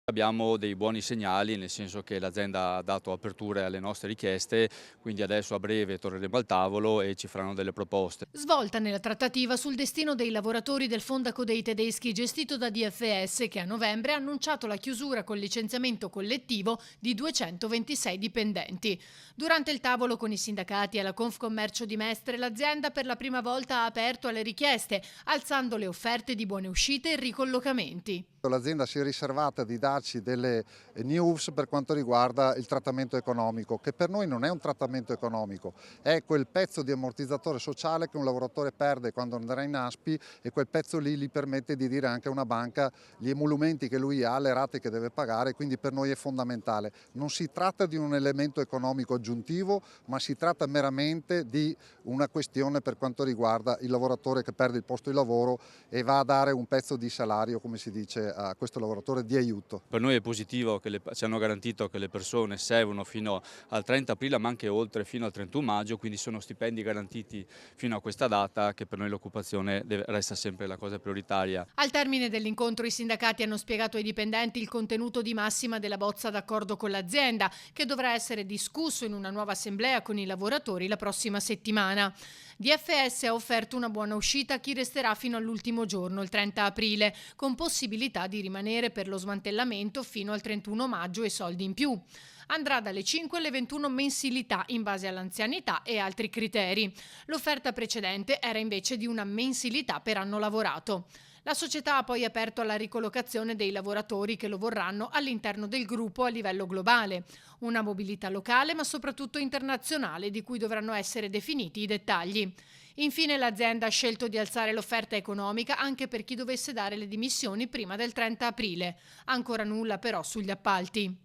Abbiamo dei buoni segnali, nel senso che l'azienda ha dato aperture alle nostre richieste, quindi adesso a breve torneremo al tavolo e ci faranno delle proposte. Svolta nella trattativa sul destino dei lavoratori del Fondaco dei tedeschi gestito da DFS, che a novembre ha annunciato la chiusura col licenziamento collettivo di 226 dipendenti. Durante il tavolo con i sindacati alla Confcommercio di Mestre, l'azienda per la prima volta ha aperto alle richieste, alzando le offerte di buone uscite e ricollocamenti. L'azienda si è riservata di darci delle news per quanto riguarda il trattamento economico, che per noi non è un trattamento economico, è quel pezzo di ammortizzatore sociale che un lavoratore perde quando andrà in ASPI, e quel pezzo lì gli permette di dire anche a una banca gli emolumenti che lui ha, le rate che deve pagare, quindi per noi è fondamentale. Non si tratta di un elemento economico aggiuntivo, ma si tratta meramente di una questione per quanto riguarda il lavoratore che perde il posto di lavoro e va a dare un pezzo di salario, come si dice, a questo lavoratore di aiuto. Per noi è positivo che ci hanno garantito che le persone servono fino al 30 aprile, ma anche oltre fino al 31 maggio, quindi sono stipendi garantiti fino a questa data, che per noi l'occupazione resta sempre la cosa prioritaria. Al termine dell'incontro i sindacati hanno spiegato ai dipendenti il contenuto di massima della bozza d'accordo con l'azienda, che dovrà essere discusso in una nuova assemblea con i lavoratori la prossima settimana. DFS ha offerto una buona uscita a chi resterà fino all'ultimo giorno, il 30 aprile, con possibilità di rimanere per lo smantellamento fino al 31 maggio e soldi in più. Andrà dalle 5 alle 21 mensilità in base all'anzianità e altri criteri. L'offerta precedente era invece di una mensilità per anno lavorato. La società ha poi aperto alla ricollocazione dei lavoratori che lo vorranno all'interno del gruppo a livello globale, una mobilità locale ma soprattutto internazionale di cui dovranno essere definiti i dettagli. Infine l'azienda ha scelto di alzare l'offerta economica anche per chi dovesse dare le dimissioni prima del 30 aprile. Ancora nulla però sugli appalti.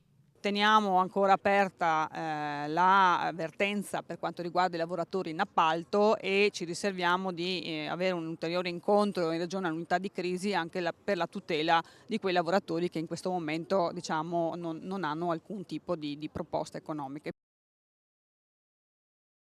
Teniamo ancora aperta la vertenza per quanto riguarda i lavoratori in appalto e ci riserviamo di avere un ulteriore incontro in ragione all'unità di crisi anche per la tutela di quei lavoratori che in questo momento, diciamo, non hanno alcun tipo di proposte economiche.